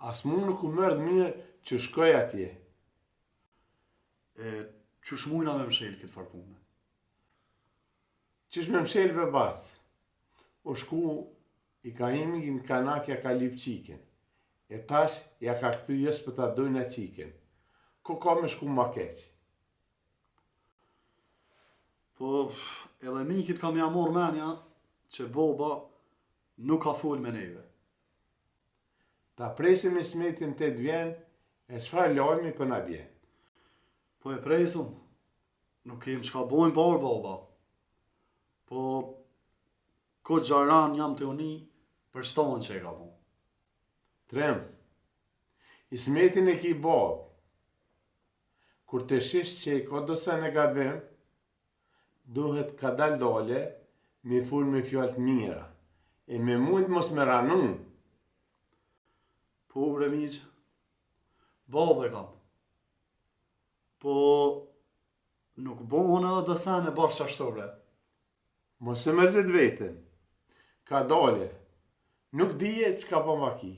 As mu nuk u mërë mirë që shkoj atje. Qysh mujna me mshel këtë farpune? Qish me mshel për bath? O shku i ka imi në kanakja ka lip qiken. E tash ja ka këthy jes për ta dojnë a qiken. Ko ka me shku ma keq? Po, edhe mikit kam ja mor menja që boba nuk ka fol me neve. Ta presim i smetin të vjen, e çfarë lajmi për na bjen? Po e presum, nuk kem çka bojnë barë baba. Po, ko gjaran jam të uni për shtohen që e ka bo. Trem, i smetin e ki babë. Kur të shish që i ka dosa në gabim, duhet ka dal dole, me ful me fjallë të mira, e me mund mos me ranun. Po, bre miq, babë e kam. Po, nuk bohon edhe dosen e bashkë qashtore. Mos e mërzit vetën, ka dole, nuk dije që ka po maki.